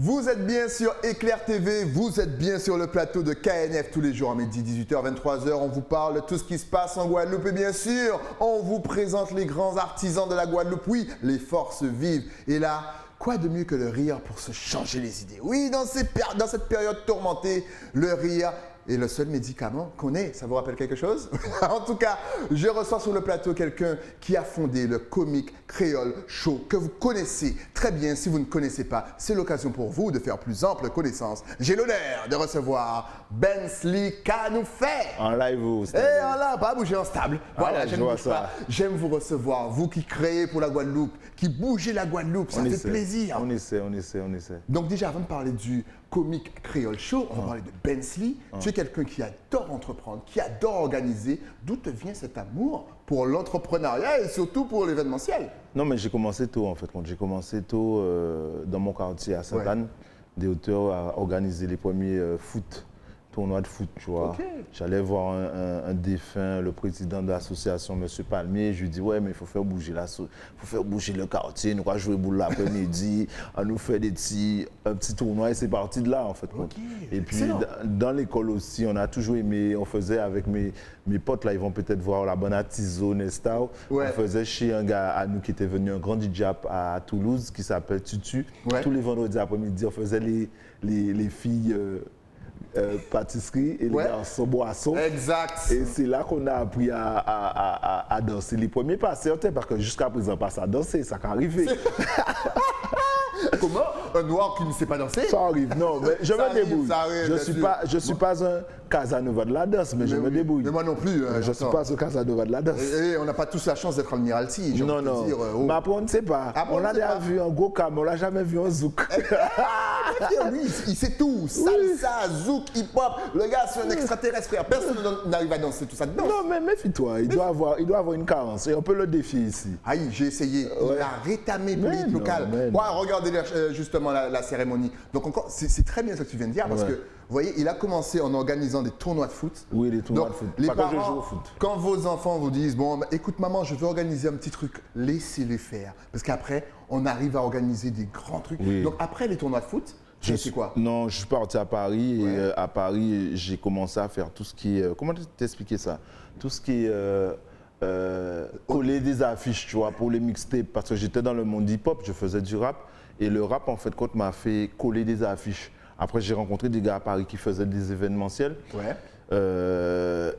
Vous êtes bien sur Éclair TV, vous êtes bien sur le plateau de KNF tous les jours à midi, 18h, 23h. On vous parle de tout ce qui se passe en Guadeloupe et bien sûr, on vous présente les grands artisans de la Guadeloupe, oui, les forces vives. Et là, quoi de mieux que le rire pour se changer les idées? Oui, dans cette période tourmentée, le rire est le seul médicament qu'on ait. Ça vous rappelle quelque chose? En tout cas, je reçois sur le plateau quelqu'un qui a fondé le Comic Creole Show, que vous connaissez très bien. Si vous ne connaissez pas, c'est l'occasion pour vous de faire plus ample connaissance. J'ai l'honneur de recevoir Bensley Kanoufé. En live, vous. Et en live, pas bouger en stable. Voilà, ouais, j'aime bouge pas. J'aime vous recevoir, vous qui créez pour la Guadeloupe, qui bougez la Guadeloupe, ça fait plaisir. On essaie. Donc déjà, avant de parler du Comic Creole Show, on va parler de Bensley. Tu es quelqu'un qui adore entreprendre, qui adore organiser. D'où te vient cet amour pour l'entrepreneuriat et surtout pour l'événementiel? Non, mais j'ai commencé tôt, en fait. Quand j'ai commencé tôt dans mon quartier à Sainte-Anne, des auteurs à organiser les premiers tournois de foot, tu vois. Okay. J'allais voir un défunt, le président de l'association, M. Palmier. Je lui dis, ouais, mais il faut faire bouger le quartier. Nous allons jouer boule l'après-midi, on nous fait un petit tournoi et c'est parti de là, en fait. Okay. Et puis, dans l'école aussi, on a toujours aimé, on faisait avec mes potes, là, ils vont peut-être voir la bonne Tizo, Nesta. Ouais. On faisait chez un gars à nous qui était venu, un grand DJ à Toulouse, qui s'appelle Tutu. Ouais. Tous les vendredis après-midi, on faisait les filles... pâtisserie et les garçons boissons. Exact. Et c'est là qu'on a appris à danser. Les premiers pas certains, parce que jusqu'à présent, pas à danser, ça qu'à arriver. Comment? Un noir qui ne sait pas danser? Ça arrive, non, mais je me débrouille. Je ne suis pas un Casanova de la danse, mais je me débrouille. Mais moi non plus. Je ne suis pas un Casanova de la danse. Et on n'a pas tous la chance d'être Admiralty. Non. Mais après, on ne sait pas. On a déjà vu un Gokam, on ne l'a jamais vu un Zouk. Oui, il sait tout. Salsa, Zouk, hip-hop. Le gars, c'est un extraterrestre. Personne n'arrive à danser tout ça dedans. Non, mais méfie-toi. Il doit avoir une carence. Et on peut le défier ici. Aïe, j'ai essayé. Il a rétamé politique locale. Regardez justement la cérémonie. Donc encore, c'est très bien ce que tu viens de dire parce que, vous voyez, il a commencé en organisant des tournois de foot. Oui, des tournois de foot. Les parents, que je joue au foot. Quand vos enfants vous disent, bon, écoute maman, je veux organiser un petit truc, laissez-les faire. Parce qu'après, on arrive à organiser des grands trucs. Oui. Donc après les tournois de foot, c'est quoi? Non, je suis parti à Paris et à Paris, j'ai commencé à faire tout ce qui est... comment t'expliquer ça? Tout ce qui est... coller des affiches, tu vois, pour les mixtapes. Parce que j'étais dans le monde hip-hop, je faisais du rap. Et le rap, en fait, quand m'a fait coller des affiches. Après, j'ai rencontré des gars à Paris qui faisaient des événementiels. Ouais.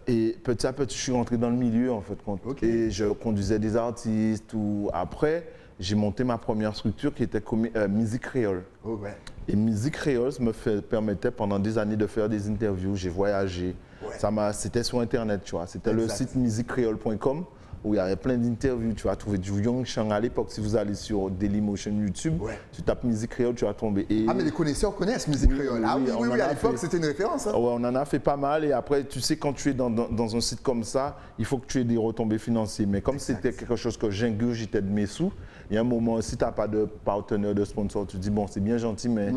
Et petit à petit, je suis rentré dans le milieu, en fait. Et je conduisais des artistes. Après, j'ai monté ma première structure qui était Musique Créole. Oh, ouais. Et Musique Créole me permettait pendant des années de faire des interviews. J'ai voyagé. Ouais. C'était sur Internet, tu vois. C'était le site musiquecreole.com où il y avait plein d'interviews. Tu vas trouver du Young Chang à l'époque. Si vous allez sur Dailymotion YouTube, tu tapes Musique Créole, tu vas tomber. Ah, mais les connaisseurs connaissent Musique Créole. Oui, à l'époque, c'était une référence. Hein. Ouais, on en a fait pas mal. Et après, tu sais, quand tu es dans un site comme ça, il faut que tu aies des retombées financières. Mais comme c'était quelque chose que j'ingurgitais de mes sous, il y a un moment, si tu n'as pas de partenaire, de sponsor, tu te dis, bon, c'est bien gentil, mais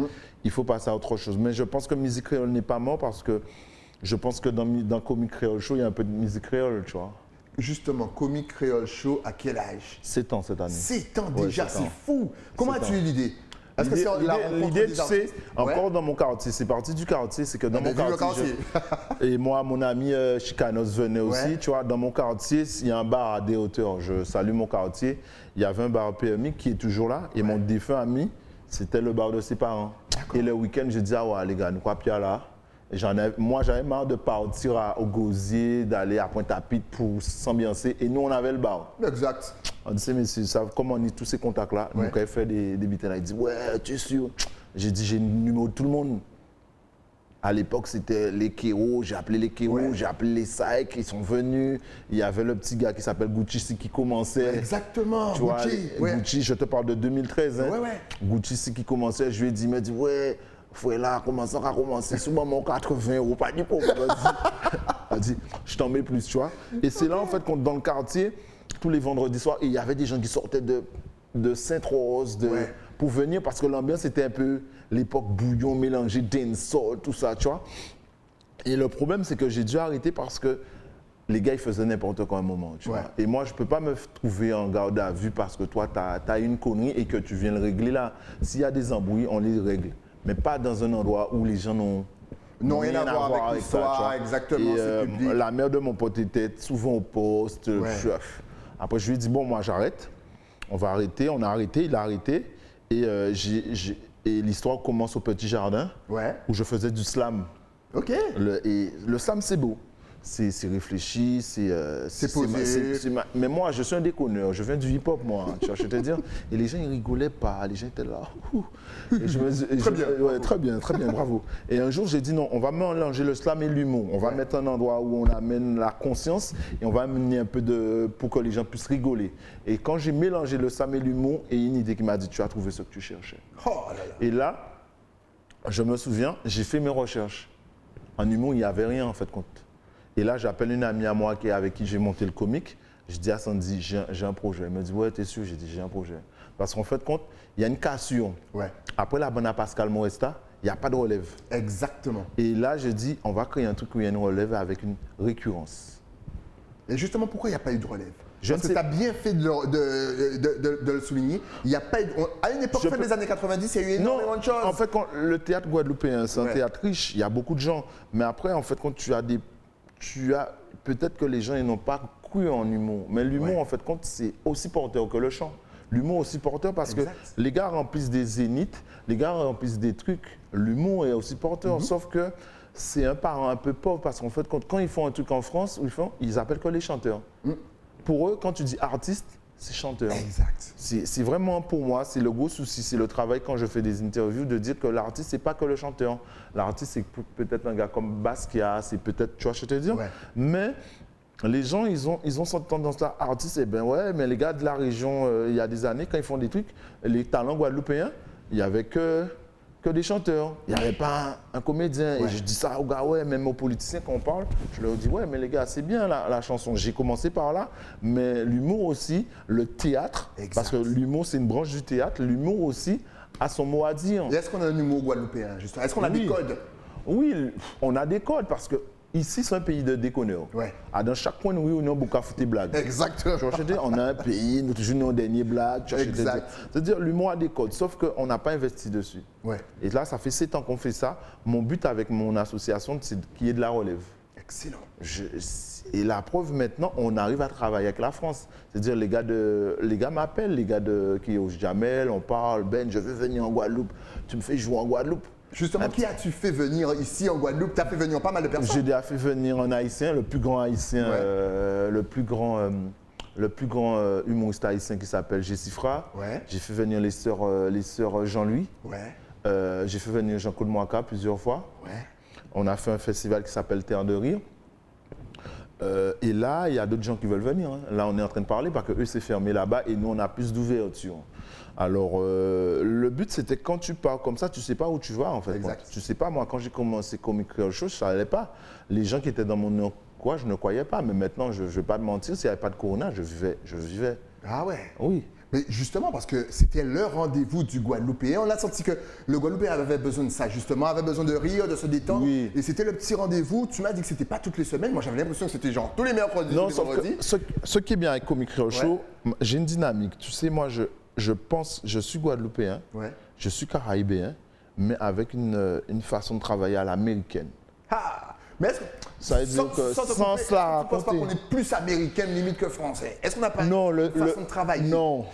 il faut passer à autre chose. Mais je pense que Musique Créole n'est pas mort parce que je pense que dans Comic Creole Show, il y a un peu de musique créole, tu vois. Justement, Comic Creole Show, à quel âge? 7 ans cette année. 7 ans déjà, c'est fou. Comment as-tu eu l'idée? L'idée, tu sais, encore dans mon quartier, c'est parti du quartier, c'est que dans mon quartier, et moi, mon ami Chicanos venait aussi, tu vois, dans mon quartier, il y a un bar à des hauteurs, je salue mon quartier, il y avait un bar PMI qui est toujours là, et mon défunt ami, c'était le bar de ses parents. Et le week-end, je dis, ah ouais, les gars, nous quoi pire là? Moi, j'avais marre de partir au Gosier, d'aller à Pointe-à-Pitre pour s'ambiancer. Et nous, on avait le bar. Exact. On disait, mais comme on a tous ces contacts-là, nous, quand il fait des bitins, il dit, ouais, tu es sûr? J'ai dit, j'ai le numéro de tout le monde. À l'époque, c'était les Kéros, j'ai appelé les Kéros, j'ai appelé les Saïk, ils sont venus. Il y avait le petit gars qui s'appelle Gucci qui commençait. Exactement, tu vois, Gucci, je te parle de 2013. Hein. Gucci qui commençait, je lui ai dit, il m'a dit, ouais. Faut là, commencer à commencer. Souvent, mon 80 €, pas du problème. Elle dit, je t'en mets plus, tu vois. Et c'est là, en fait, dans le quartier, tous les vendredis soirs, il y avait des gens qui sortaient de Sainte-Rose pour venir parce que l'ambiance était un peu l'époque bouillon mélangé dancehall, tout ça, tu vois. Et le problème, c'est que j'ai dû arrêter parce que les gars, ils faisaient n'importe quoi à un moment, tu vois. Et moi, je ne peux pas me trouver en garde à vue parce que toi, tu as une connerie et que tu viens le régler là. S'il y a des embrouilles, on les règle. mais pas dans un endroit où les gens n'ont rien à voir avec l'histoire, exactement, c'est public. La mère de mon pote était souvent au poste. Après, je lui ai dit, bon, moi, j'arrête. On va arrêter. On a arrêté, il a arrêté. Et, et l'histoire commence au petit jardin, où je faisais du slam. OK. Et le slam, c'est beau. C'est réfléchi, c'est posé. Mais moi, je suis un déconneur. Je viens du hip-hop, moi. Tu vois, je te dire. Et les gens, ils rigolaient pas. Les gens étaient là. Très bien, bravo. Et un jour, j'ai dit non, on va mélanger le slam et l'humour. On va mettre un endroit où on amène la conscience et on va amener un peu pour que les gens puissent rigoler. Et quand j'ai mélangé le slam et l'humour, et une idée qui m'a dit, tu as trouvé ce que tu cherchais. Oh là là. Et là, je me souviens, j'ai fait mes recherches. En humour, il n'y avait rien en fait compte. Et là, j'appelle une amie à moi avec qui j'ai monté le comique. Je dis à Sandy, j'ai un projet. Elle me dit, ouais, t'es sûr? J'ai dit, j'ai un projet. Parce qu'en fait, compte, il y a une cassure. Après la bande à Pascal Moresta, il n'y a pas de relève. Exactement. Et là, je dis, on va créer un truc où il y a une relève avec une récurrence. Et justement, pourquoi il n'y a pas eu de relève? Parce que tu as bien fait de le souligner. Il n'y a pas eu à une époque, fin des années 90, il y a eu énormément de choses. En fait, le théâtre guadeloupéen, c'est un théâtre riche. Il y a beaucoup de gens. Mais après, en fait, quand tu as peut-être que les gens n'ont pas cru en humour. Mais l'humour, en fait, c'est aussi porteur que le chant. L'humour est aussi porteur parce que les gars remplissent des zéniths, les gars remplissent des trucs. L'humour est aussi porteur. Sauf que c'est un parent un peu pauvre parce qu'en fait, quand ils font un truc en France, ils appellent que les chanteurs. Pour eux, quand tu dis artiste, c'est chanteur. Exact. C'est vraiment pour moi, c'est le gros souci, c'est le travail quand je fais des interviews de dire que l'artiste, c'est pas que le chanteur. L'artiste, c'est peut-être un gars comme Basquiat, c'est peut-être, tu vois, je te dire. Mais les gens, ils ont cette tendance-là. Artiste, eh bien ouais, mais les gars de la région, il y a des années, quand ils font des trucs, les talents guadeloupéens, il n'y avait que des chanteurs. Il n'y avait pas un comédien. Et je dis ça aux gars, même aux politiciens quand on parle, je leur dis, ouais, mais les gars, c'est bien la chanson. J'ai commencé par là, mais l'humour aussi, le théâtre, parce que l'humour, c'est une branche du théâtre, l'humour aussi a son mot à dire. Et est-ce qu'on a un humour guadeloupéen, justement? Est-ce qu'on a des codes? Oui, on a des codes, parce que ici, c'est un pays de déconneurs. Dans chaque coin, oui, on a beaucoup à foutre des blagues. Exactement. On a un pays, nous toujours nos dernières blagues. C'est-à-dire, l'humour a des codes, sauf qu'on n'a pas investi dessus. Et là, ça fait 7 ans qu'on fait ça. Mon but avec mon association, c'est qu'il y ait de la relève. Excellent. Et la preuve, maintenant, on arrive à travailler avec la France. C'est-à-dire, les gars m'appellent, les gars qui est au Jamel, on parle, Ben, je veux venir en Guadeloupe. Tu me fais jouer en Guadeloupe. Justement, qui as-tu fait venir ici en Guadeloupe? Tu as fait venir pas mal de personnes. J'ai fait venir un Haïtien, le plus grand Haïtien, le plus grand humoriste haïtien qui s'appelle Jessifra. J'ai fait venir les sœurs Jean-Louis. J'ai fait venir Jean-Claude Moaka plusieurs fois. On a fait un festival qui s'appelle Terre de Rire. Et là, il y a d'autres gens qui veulent venir. Là, on est en train de parler parce que eux, c'est fermé là-bas et nous, on a plus d'ouverture. Alors, le but, c'était quand tu pars comme ça, tu ne sais pas où tu vas, en fait. Tu ne sais pas, moi, quand j'ai commencé Comic Creole Show, je ne savais pas. Les gens qui étaient dans mon coin, je ne croyais pas. Mais maintenant, je ne vais pas te mentir, s'il n'y avait pas de corona, je vivais. Ah ouais? Oui. Mais justement, parce que c'était le rendez-vous du Guadeloupéen. On a senti que le Guadeloupéen avait besoin de ça, justement, avait besoin de rire, de se détendre. Et c'était le petit rendez-vous. Tu m'as dit que c'était pas toutes les semaines. Moi, j'avais l'impression que c'était genre tous les mercredis, tous les vendredis. Ce qui est bien avec Comic Creole Show, j'ai une dynamique. Tu sais, moi, je suis Guadeloupéen, je suis caraïbéen, mais avec une façon de travailler à l'américaine. Mais est-ce que ça veut dire que sans cela raconter, tu ne penses pas qu'on est plus américain limite que français? Est-ce qu'on n'a pas une façon de travailler? Non,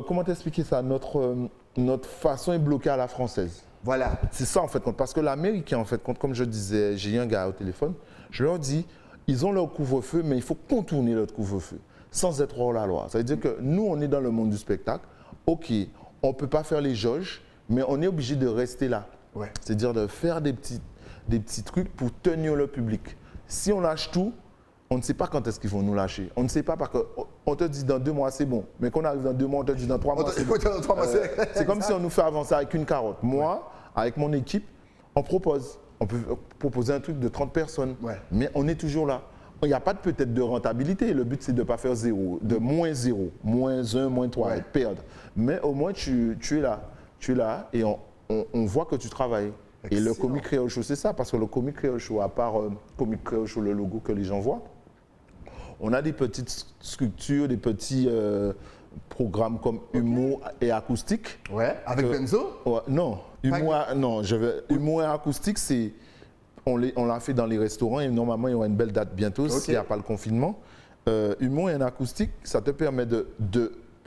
comment t'expliquer ça? Notre façon est bloquée à la française. Voilà. C'est ça en fait, parce que l'américain en fait, comme je disais, j'ai eu un gars au téléphone, je leur dis, ils ont leur couvre-feu, mais il faut contourner leur couvre-feu sans être hors la loi. Ça veut dire que nous, on est dans le monde du spectacle. Ok, on ne peut pas faire les jauges, mais on est obligé de rester là. C'est-à-dire de faire des petits trucs pour tenir le public. Si on lâche tout, on ne sait pas quand est-ce qu'ils vont nous lâcher. On ne sait pas parce qu'on te dit dans 2 mois c'est bon. Mais qu'on arrive dans 2 mois, on te dit dans 3 mois c'est bon. C'est comme si on nous fait avancer avec une carotte. Moi, avec mon équipe, on propose. On peut proposer un truc de 30 personnes. Mais on est toujours là. Il n'y a pas peut-être de rentabilité. Le but, c'est de ne pas faire zéro, de moins 0, moins 1, moins 3, et perdre. Mais au moins, tu es là. Tu es là et on voit que tu travailles. Excellent. Et le Comic Creole Show, c'est ça, parce que le Comic Creole Show, à part Comic Creole Show, le logo que les gens voient, on a des petites structures, des petits programmes comme humour et acoustique. Ouais, avec Benzo? Ouais, non, humour et acoustique, on l'a fait dans les restaurants et normalement il y aura une belle date bientôt s'il n'y a pas le confinement. Humour et un acoustique, ça te permet de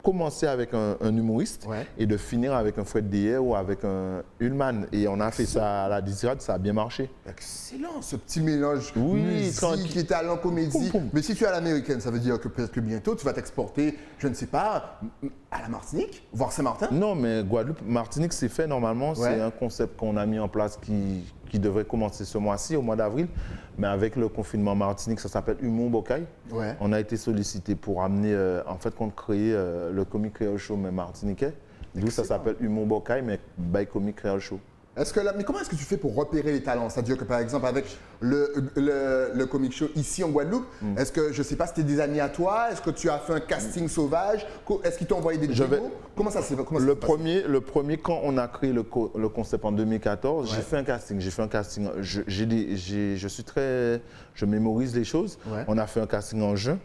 commencer avec un humoriste et de finir avec un Fred Deyer ou avec un Ullman. Et on a fait ça à la Disrad, ça a bien marché. Excellent, ce petit mélange musique et talent comédie. Mais si tu es à l'américaine, ça veut dire que peut-être que bientôt tu vas t'exporter, je ne sais pas, à la Martinique, voire Saint-Martin? Non, mais Guadeloupe, Martinique, c'est fait normalement. C'est un concept qu'on a mis en place qui devrait commencer ce mois-ci, au mois d'avril. Mais avec le confinement Martinique, ça s'appelle Humour Bocaille. On a été sollicité pour amener, en fait, qu'on crée le Comic Creole Show, mais martiniquais. D'où ça s'appelle Humour Bocaille, mais by Comic Creole Show. Mais comment est-ce que tu fais pour repérer les talents? C'est-à-dire que par exemple avec le comic show ici en Guadeloupe, est-ce que, je ne sais pas, c'était des amis à toi? Est-ce que tu as fait un casting sauvage? Est-ce qu'ils t'ont envoyé des démos? Comment ça s'est passé? Le premier, quand on a créé le concept en 2014, j'ai fait un casting. Je mémorise les choses. On a fait un casting en juin,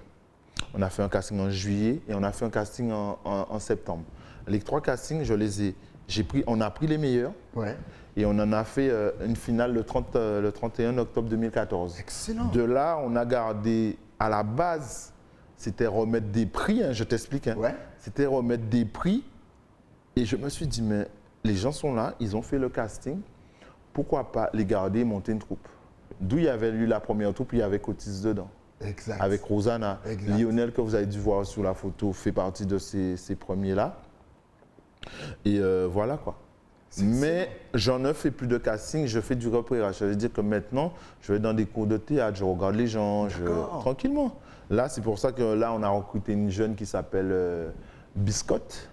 on a fait un casting en juillet et on a fait un casting en septembre. Les 3 castings, on a pris les meilleurs. Et on en a fait une finale le 31 octobre 2014. Excellent. De là, on a gardé, à la base, c'était remettre des prix, je t'explique. C'était remettre des prix. Et je me suis dit, mais les gens sont là, ils ont fait le casting. Pourquoi pas les garder et monter une troupe? D'où il y avait eu la première troupe, il y avait Cotis dedans. Exact. Avec Rosanna. Exact. Lionel, que vous avez dû voir sur la photo, fait partie de ces premiers-là. Et voilà quoi. Mais j'en ne fais plus de casting, je fais du repérage. Ça veut dire que maintenant, je vais dans des cours de théâtre, je regarde les gens, tranquillement. Là, c'est pour ça que là, on a recruté une jeune qui s'appelle Biscotte.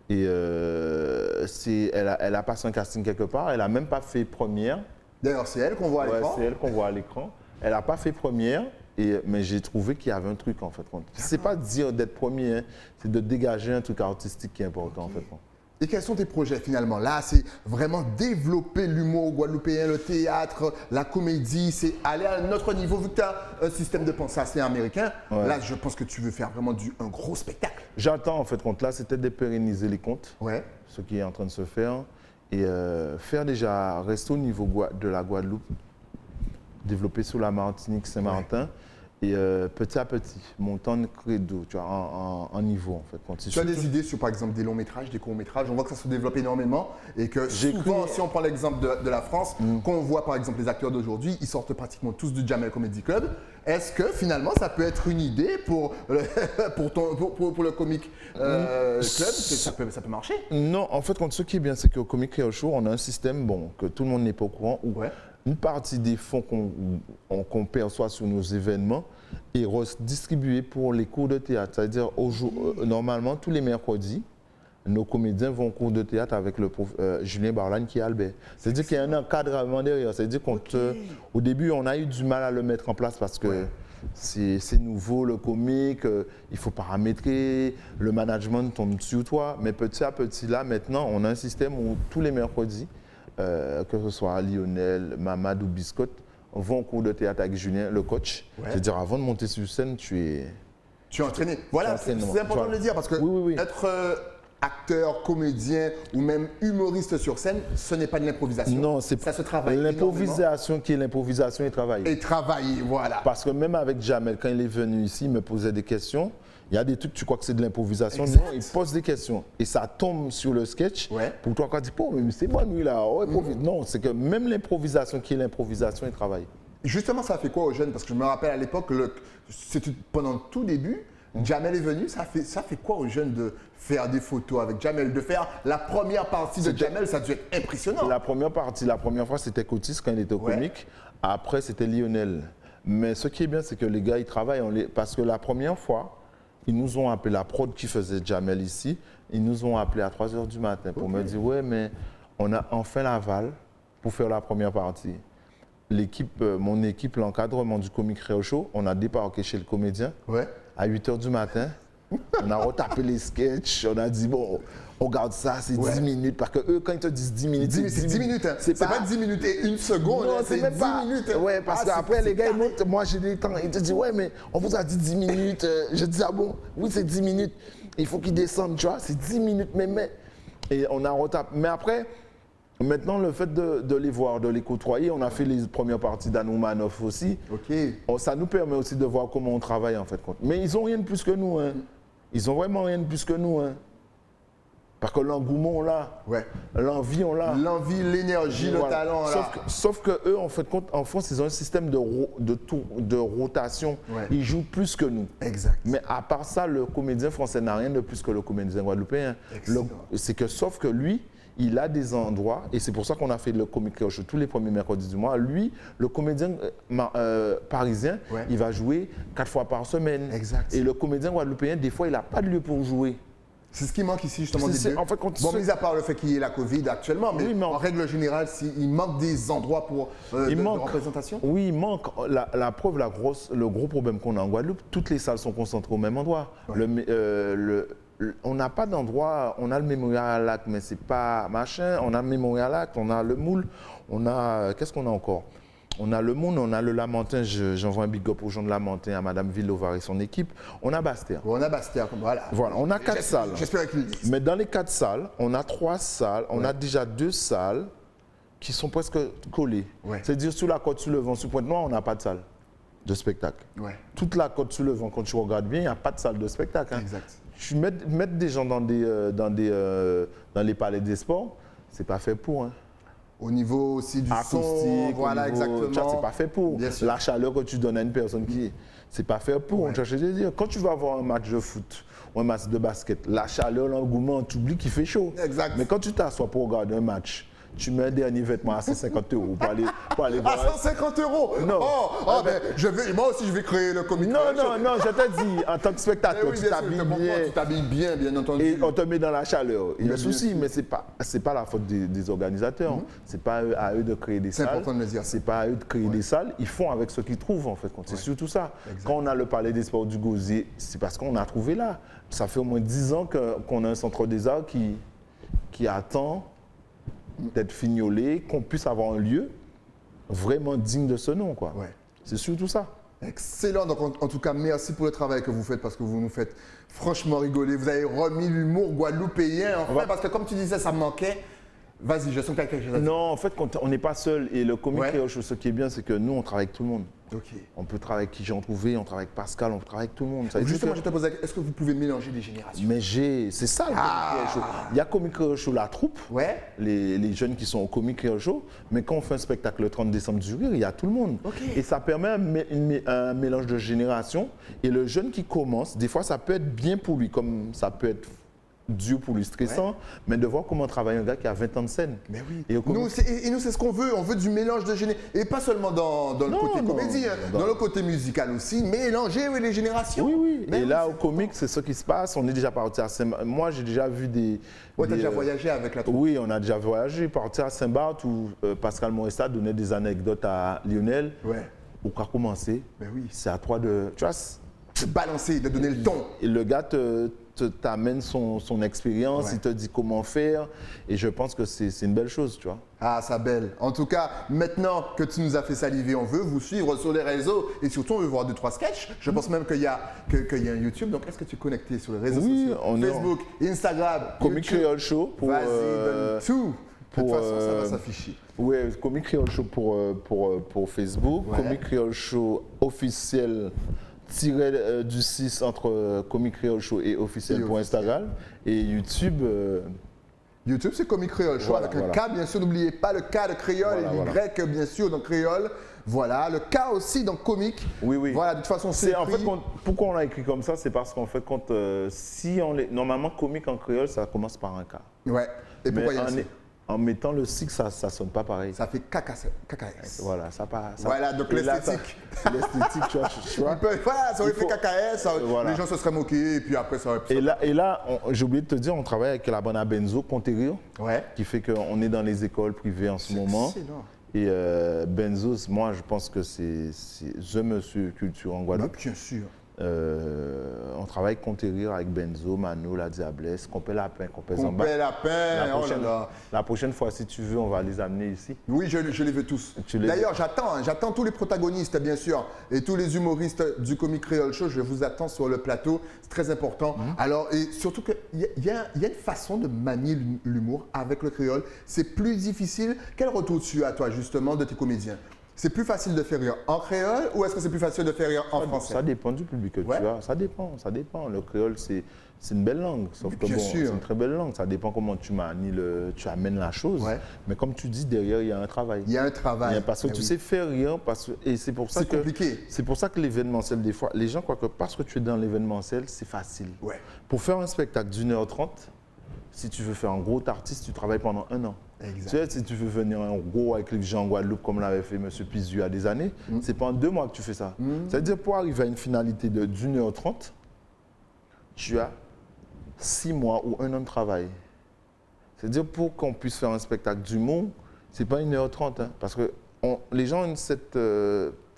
Et elle a passé un casting quelque part, elle n'a même pas fait première. D'ailleurs, c'est elle qu'on voit à l'écran. C'est elle qu'on voit à l'écran. Elle n'a pas fait première, mais j'ai trouvé qu'il y avait un truc en fait. C'est pas de dire d'être premier, c'est de dégager un truc artistique qui est important en fait. Et quels sont tes projets finalement? Là, c'est vraiment développer l'humour guadeloupéen, le théâtre, la comédie, c'est aller à un autre niveau. Vu que tu as un système de pensée assez américain, là, je pense que tu veux faire vraiment un gros spectacle. J'attends en fait, là, c'était de pérenniser les comptes, ce qui est en train de se faire, et rester au niveau de la Guadeloupe, développer sur la Martinique, Saint-Martin. Et petit à petit, montant de credo, tu vois, en niveau en fait. Tu as des idées sur par exemple des longs métrages, des courts métrages? On voit que ça se développe énormément et que souvent, si on prend l'exemple de la France, quand on voit par exemple les acteurs d'aujourd'hui, ils sortent pratiquement tous du Jamel Comedy Club. Est-ce que finalement ça peut être une idée pour le Comic Club? Ça peut marcher? Non, en fait, ce qui est bien, c'est qu'au Comic Creole Show, on a un système que tout le monde n'est pas au courant où une partie des fonds qu'on perçoit sur nos événements est redistribuée pour les cours de théâtre. C'est-à-dire, normalement, tous les mercredis, nos comédiens vont au cours de théâtre avec le prof Julien Barlagne qui est Albert. C'est-à-dire qu'il y a un encadrement derrière. C'est-à-dire qu'au début, on a eu du mal à le mettre en place parce que c'est nouveau, le comique, il faut paramétrer, le management tombe sur toi. Mais petit à petit, là, maintenant, on a un système où tous les mercredis, que ce soit Lionel, Mamad ou Biscotte, vont au cours de théâtre avec Julien, le coach. C'est-à-dire, avant de monter sur scène, tu es entraîné. Voilà, c'est important de le dire parce que être acteur, comédien ou même humoriste sur scène, ce n'est pas de l'improvisation. Non, ça se travaille. L'improvisation qui est l'improvisation et travailler. Et travailler, voilà. Parce que même avec Jamel, quand il est venu ici, il me posait des questions. Il y a des trucs, tu crois que c'est de l'improvisation. Non, il pose des questions. Et ça tombe sur le sketch. Pour toi, quand tu dis, oh, mais c'est bon, lui, là. Oh, non, c'est que même l'improvisation qui est l'improvisation, il travaille. Justement, ça fait quoi aux jeunes? Parce que je me rappelle à l'époque, c'était pendant le tout début, Jamel est venu. Ça fait quoi aux jeunes de faire des photos avec Jamel? De faire la première partie de Jamel, ça a dû être impressionnant. La première fois, c'était Cotis quand il était au comique. Après, c'était Lionel. Mais ce qui est bien, c'est que les gars, ils travaillent. Parce que la première fois, ils nous ont appelé, la prod qui faisait Jamel ici, ils nous ont appelé à 3 h du matin pour me dire, ouais, mais on a enfin l'aval pour faire la première partie. Mon équipe, l'encadrement du Comic Creole Show, on a débarqué chez le comédien à 8 h du matin. On a retapé les sketchs, on a dit, bon, on regarde ça, c'est 10 minutes. Parce que eux, quand ils te disent 10 minutes, c'est 10 minutes. Hein. C'est pas 10 minutes et 1 seconde, c'est 10 minutes. Ouais, parce qu'après, les gars, ils montent, moi j'ai des temps, ils te disent, ouais, mais on vous a dit 10 minutes. Je dis, ah bon, oui, c'est 10 minutes. il faut qu'il descende, tu vois, c'est 10 minutes, mais. Et on a retapé. Mais après, maintenant, le fait de les voir, de les côtoyer, on a fait les premières parties d'Anoumanov aussi. Ok. Ça nous permet aussi de voir comment on travaille en fait. Mais ils n'ont rien de plus que nous. Hein. Ils n'ont vraiment rien de plus que nous. Hein. Parce que l'engouement, on l'a. Ouais. L'envie, on l'a. L'envie, l'énergie, le talent, on l'a. Sauf que eux, en fait, en France, ils ont un système de rotation. Ouais. Ils jouent plus que nous. Exact. Mais à part ça, le comédien français n'a rien de plus que le comédien guadeloupéen. C'est que, sauf que lui, il a des endroits, et c'est pour ça qu'on a fait le Comic Creole Show tous les premiers mercredis du mois. Lui, le comédien parisien, ouais. il va jouer 4 fois par semaine. Exact. Et le comédien guadeloupéen, des fois, il n'a pas de lieu pour jouer. C'est ce qui manque ici, justement, des lieux. En fait, mis à part le fait qu'il y ait la Covid actuellement, mais, oui, en règle générale, il manque des endroits pour de représentation. Oui, il manque. La preuve, le gros problème qu'on a en Guadeloupe, toutes les salles sont concentrées au même endroit. Ouais. On n'a pas d'endroit, on a le Mémorial Acte, mais c'est pas machin. On a le Mémorial Acte, on a le Moule, on a. Qu'est-ce qu'on a encore? On a le Monde, on a le Lamentin, j'envoie un big up aux gens de Lamentin, à Madame Villovar et son équipe. On a Bastère. On a Bastère, voilà. Voilà, on a 4 salles. J'espère qu'ils le disent. Mais dans les 4 salles, on a 3 salles, on a déjà 2 salles qui sont presque collées. Ouais. C'est-à-dire, sous la côte, sous le vent, sous Pointe-Noire, on n'a pas de salle de spectacle. Ouais. Toute la côte, sous le vent, quand tu regardes bien, il n'y a pas de salle de spectacle. Hein. Exact. Tu mettre des gens dans les palais des sports, c'est pas fait pour. Hein. Au niveau aussi du son, voilà, exactement. C'est pas fait pour. La chaleur que tu donnes à une personne c'est pas fait pour. Ouais. Je veux dire, quand tu vas avoir un match de foot ou un match de basket, la chaleur, l'engouement, tu oublies qu'il fait chaud. Exact. Mais quand tu t'assois pour regarder un match, tu mets un dernier vêtement à 150 € pour aller voir. À 150 €? Non. Moi aussi, je vais créer le Comic Creole Show. Non, je te dis, en tant que spectateur, tu t'habilles bien. Tu t'habilles bien, bien entendu. Et on te met dans la chaleur. Il y a un souci, mais ce n'est pas la faute des organisateurs. Ce n'est pas à eux de créer des salles. C'est important de le dire. Ce n'est pas à eux de créer des salles. Ils font avec ce qu'ils trouvent, en fait. C'est surtout ça. Exact. Quand on a le Palais des Sports du Gosier, c'est parce qu'on a trouvé là. Ça fait au moins 10 ans qu'on a un centre des arts qui attend d'être fignolé, qu'on puisse avoir un lieu vraiment digne de ce nom, quoi. Ouais. C'est surtout ça. Excellent. Donc, en tout cas, merci pour le travail que vous faites parce que vous nous faites franchement rigoler. Vous avez remis l'humour guadeloupéen, parce que comme tu disais, ça me manquait. Vas-y, je sens que tu as quelque chose à dire. Non, en fait, on n'est pas seul. Et le Comic Creole Show, ce qui est bien, c'est que nous, on travaille avec tout le monde. Okay. On peut travailler avec qui j'ai trouvé, on travaille avec Pascal, on peut travailler avec tout le monde. Justement, je te posais, est-ce que vous pouvez mélanger des générations? Mais c'est ça le Comic Creole Show. Il y a Comic Creole Show, la troupe, les jeunes qui sont au Comic Creole Show, mais quand on fait un spectacle le 30 décembre du Rire, il y a tout le monde. Okay. Et ça permet un mélange de générations. Et le jeune qui commence, des fois, ça peut être bien pour lui, comme ça peut être dur pour lui, stressant, mais de voir comment travaille un gars qui a 20 ans de scène. Mais oui. Et nous, c'est ce qu'on veut. On veut du mélange de générations. Et pas seulement dans le côté comédie, dans le côté musical aussi. Mélanger les générations. Oui, oui. Mais et là, au comique, c'est ce qui se passe. On est déjà parti à Saint-Barth. Moi, j'ai déjà vu des... Ouais, tu as déjà voyagé avec la troupe? Oui, on a déjà voyagé. Parti à Saint-Barth où Pascal Moresta donnait des anecdotes à Lionel. Ouais. Où qu'a commencé. Mais oui. C'est à toi de... Tu vois, de balancer, de donner le ton. Et le gars t'amène son expérience, il te dit comment faire, et je pense que c'est une belle chose, tu vois. Ah, ça belle. En tout cas, maintenant que tu nous as fait saliver, on veut vous suivre sur les réseaux, et surtout, on veut voir 2-3 sketchs. Je pense même qu'il y a un YouTube, donc est-ce que tu es connecté sur les réseaux sociaux? Facebook, Instagram, Comic Creole Show. Vas-y, donne tout. De toute façon, ça va s'afficher. Oui, Comic Creole Show pour Facebook, Comic Creole Show officiel du 6 entre Comic Creole Show et officiel pour Instagram. Et YouTube... YouTube, c'est Comic Creole Show avec un K, bien sûr. N'oubliez pas le K de créole et l'Y, bien sûr, donc créole. Voilà, le K aussi dans comique. Oui, oui. Voilà, de toute façon, c'est en fait, pourquoi on l'a écrit comme ça, c'est parce qu'en fait, normalement, comique en créole, ça commence par un K. Ouais. Et pourquoi il y a en mettant le 6, ça ne sonne pas pareil. Ça fait KKS. Voilà, ça passe. Voilà, donc l'esthétique. L'esthétique, tu vois. Voilà, ça aurait fait KKS, les gens se seraient moqués, et puis après, ça aurait pu... Et là, j'ai oublié de te dire, on travaille avec la Bona Benzo, Ponterio, qui fait qu'on est dans les écoles privées en ce moment. Excellent. Et Benzo, moi, je pense que c'est The Monsieur Culture en Guadeloupe. Bien sûr. On travaille avec Conquérir, avec Benzo, Mano, La Diablesse, Compé Lapin, Compé Zamba. Compé Lapin, la prochaine fois, si tu veux, on va les amener ici. Oui, je les veux tous. D'ailleurs, j'attends tous les protagonistes, bien sûr, et tous les humoristes du Comic Creole Show. Je vous attends sur le plateau, c'est très important. Alors, et surtout qu'il y a une façon de manier l'humour avec le créole. C'est plus difficile. Quel retour tu as, toi, justement, de tes comédiens? C'est plus facile de faire rire en créole ou est-ce que c'est plus facile de faire rire en français? Ça dépend du public que tu as. Ça dépend. Le créole, c'est une belle langue. Sauf que bon, c'est une très belle langue. Ça dépend comment tu manies tu amènes la chose. Ouais. Mais comme tu dis, derrière, il y a un travail. Il y a un travail. Parce que tu sais faire rire. Et c'est pour ça que... C'est compliqué. C'est pour ça que l'événementiel, des fois, les gens croient que parce que tu es dans l'événementiel, c'est facile. Ouais. Pour faire un spectacle d'1h30, si tu veux faire un gros artiste, tu travailles pendant 1 an. Exact. Tu sais, si tu veux venir en gros avec les gens en Guadeloupe, comme l'avait fait M. Pizu il y a des années, c'est pas en 2 mois que tu fais ça. C'est-à-dire, pour arriver à une finalité de d'1h30, tu as 6 mois ou 1 an de travail. C'est-à-dire, pour qu'on puisse faire un spectacle d'humour, c'est pas 1h30. Hein, parce que les gens ont cette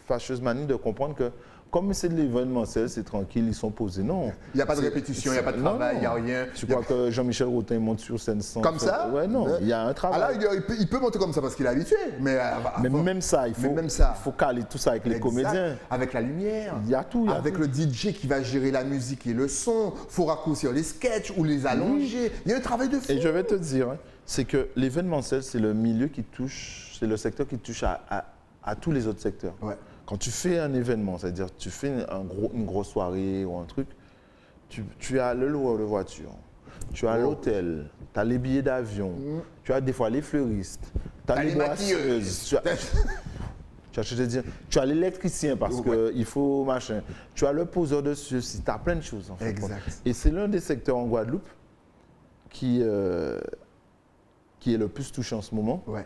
fâcheuse manie de comprendre que comme c'est de l'événementiel, c'est tranquille, ils sont posés. Non. Il n'y a pas de répétition, il n'y a pas de travail, il n'y a rien. Tu crois que Jean-Michel Routin monte sur scène sans... Comme ça? Ouais, non, il y a un travail. Alors, il peut monter comme ça parce qu'il est habitué. Mais même ça, il faut caler tout ça avec les comédiens. Avec la lumière. Il y a tout. Avec le DJ qui va gérer la musique et le son. Il faut raccourcir les sketchs ou les allonger. Il y a un travail de fou. Et je vais te dire, c'est que l'événementiel, c'est le milieu qui touche, c'est le secteur qui touche à tous les autres secteurs. Ouais. Quand tu fais un événement, c'est-à-dire tu fais une grosse soirée ou un truc, tu as le loueur de voiture, tu as l'hôtel, tu as les billets d'avion, tu as des fois les fleuristes, tu as les boisseuses, tu as l'électricien parce qu'il faut machin, tu as le poseur de ceci, tu as plein de choses en fait. Exact. Et c'est l'un des secteurs en Guadeloupe qui est le plus touché en ce moment. Ouais.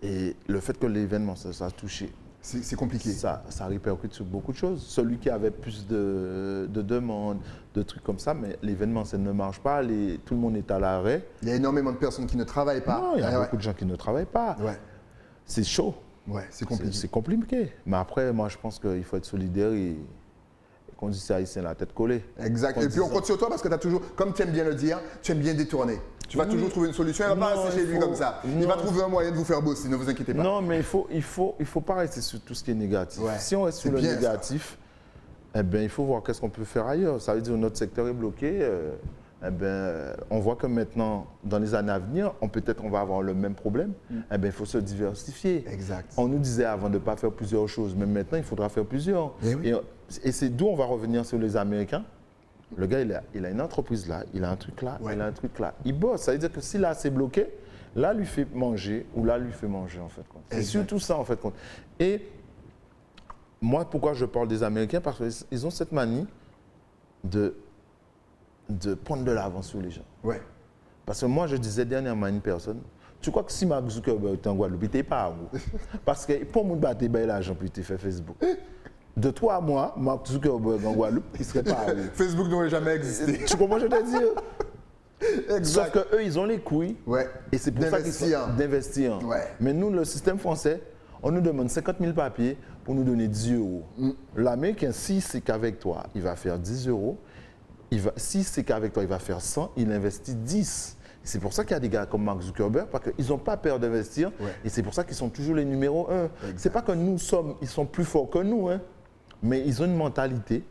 Et le fait que l'événement, ça a touché. C'est compliqué. Ça répercute sur beaucoup de choses. Celui qui avait plus de demandes, de trucs comme ça, mais l'événement, ça ne marche pas. Tout le monde est à l'arrêt. Il y a énormément de personnes qui ne travaillent pas. Non, il y a beaucoup de gens qui ne travaillent pas. Ouais. C'est chaud. Ouais, c'est compliqué. C'est compliqué. Mais après, moi, je pense qu'il faut être solidaire et qu'on dit ça ici, la tête collée. Exact. Et puis, on compte sur toi parce que tu as toujours, comme tu aimes bien le dire, tu aimes bien détourner. Tu vas toujours trouver une solution. Il ne va pas rester chez lui comme ça. Il va trouver un moyen de vous faire bosser, ne vous inquiétez pas. Non, mais il faut pas rester sur tout ce qui est négatif. Ouais. Si on reste sur le négatif, eh ben, il faut voir qu'est-ce qu'on peut faire ailleurs. Ça veut dire que notre secteur est bloqué. Eh ben, on voit que maintenant, dans les années à venir, peut-être on va avoir le même problème. Eh ben, il faut se diversifier. Exact. On nous disait avant de ne pas faire plusieurs choses, mais maintenant, il faudra faire plusieurs. Et c'est d'où on va revenir sur les Américains. Le gars, il a une entreprise là, il a un truc là, il a un truc là. Il bosse. Ça veut dire que si là, c'est bloqué, là, lui fait manger ou là, lui fait manger, en fait. C'est surtout ça, en fait. Et moi, pourquoi je parle des Américains? Parce qu'ils ont cette manie de prendre de l'avance sur les gens. Ouais. Parce que moi, je disais dernièrement à une personne, tu crois que si Mark Zuckerberg était en Guadeloupe, il n'était pas à vous? Parce que pour moi, il battre l'argent, puis il fait Facebook. De toi à moi, Mark Zuckerberg en Guadeloupe, il ne serait pas à vous. Facebook n'aurait jamais existé. Tu comprends ce que je veux dire? Exact. Sauf qu'eux, ils ont les couilles. Ouais. Et c'est pour ça qu'ils sont d'investir. Ouais. Mais nous, le système français, on nous demande 50 000 papiers pour nous donner 10 euros. L'Américain, si c'est qu'avec toi, il va faire 10 euros. Si c'est qu'avec toi, il va faire 100, il investit 10. C'est pour ça qu'il y a des gars comme Mark Zuckerberg, parce qu'ils n'ont pas peur d'investir. Ouais. Et c'est pour ça qu'ils sont toujours les numéros 1. Ce n'est pas que ils sont plus forts que nous, hein, mais ils ont une mentalité.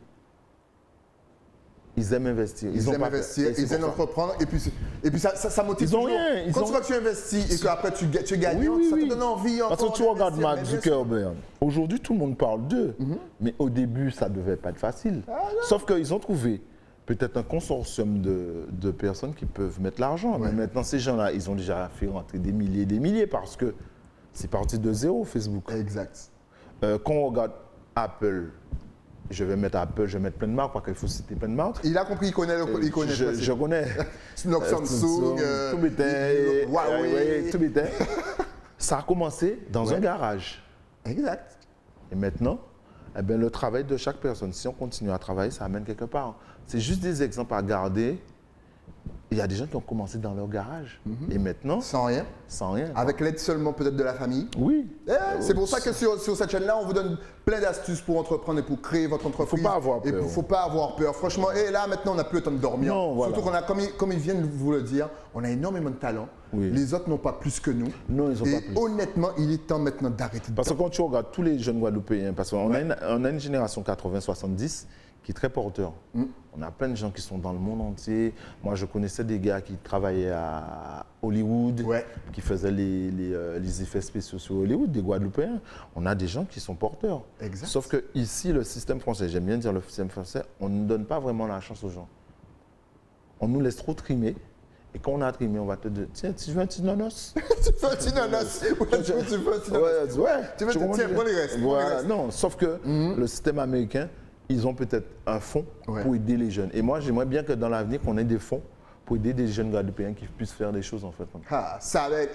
Ils aiment investir. Ils aiment investir, ils aiment entreprendre. Et puis ça motive ils ont toujours. Rien. Quand tu investis et qu'après tu gagnes, ça te donne envie encore. Parce que tu regardes Mark Zuckerberg. Aujourd'hui, tout le monde parle d'eux. Mais au début, ça ne devait pas être facile. Sauf qu'ils ont trouvé peut-être un consortium de personnes qui peuvent mettre l'argent. Ouais. Mais maintenant, ces gens-là, ils ont déjà fait rentrer des milliers parce que c'est parti de zéro, Facebook. Exact. Quand on regarde Apple, je vais mettre plein de marques parce qu'il faut citer plein de marques. Il a compris, il connaît. Je connais. Samsung, Huawei, tout bêtait. Ça a commencé dans un garage. Exact. Et maintenant, eh bien, le travail de chaque personne, si on continue à travailler, ça amène quelque part. C'est juste des exemples à garder il y a des gens qui ont commencé dans leur garage. Et maintenant, Sans rien. sans rien. Avec l'aide seulement peut-être de la famille. Oui. C'est pour ça que sur cette chaîne-là, on vous donne plein d'astuces pour entreprendre et pour créer votre entreprise. Faut pas avoir Et peur. faut pas avoir peur. Franchement, et là maintenant, on n'a plus le temps de dormir. Non, voilà. Surtout qu'on a, comme ils viennent de vous le dire, on a énormément de talent. Oui. Les autres n'ont pas plus que nous. Non, ils ont et pas plus. honnêtement, il est temps maintenant d'arrêter de Parce que quand tu regardes tous les jeunes Guadeloupéens, parce qu'on a une génération 80-70 qui est très porteur. On a plein de gens qui sont dans le monde entier. Moi, je connaissais des gars qui travaillaient à Hollywood, Ouais. qui faisaient les effets spéciaux sur Hollywood, des Guadeloupéens. On a des gens qui sont porteurs. Exact. Sauf que ici, le système français, j'aime bien dire le système français, on ne donne pas vraiment la chance aux gens. On nous laisse trop trimer. Et quand on a trimé, on va te dire, tiens, tu veux un petit nonos? Tu fais un petit nanas. Ouais, tu veux un petit nanas. Tu veux comprends tiens, ce que prends les je veux restes. dire? prends les Voilà. restes. Non, sauf que le système américain, ils ont peut-être un fonds Ouais. pour aider les jeunes. Et moi, j'aimerais bien que dans l'avenir, qu'on ait des fonds pour aider des jeunes Guadeloupéens qui puissent faire des choses en fait. Ah,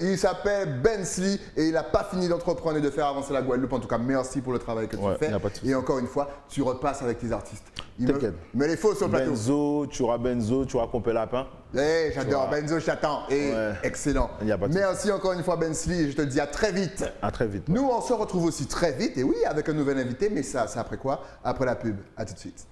il s'appelle Bensley et il n'a pas fini d'entreprendre et de faire avancer la Guadeloupe. En tout cas, merci pour le travail que tu Ouais, fais. y a pas de souci. Et encore une fois, tu repasses avec tes artistes. T'inquiète. Mais les faux sur le plateau. Benzo, tu auras Compé Lapin. J'adore. Benzo, j'attends. Et Ouais. excellent. Y a pas de Merci encore une fois, Bensley. Et je te dis à très vite. À très vite. Nous, on se retrouve aussi très vite. Et oui, avec un nouvel invité. Mais ça, c'est après quoi? Après la pub. À tout de suite.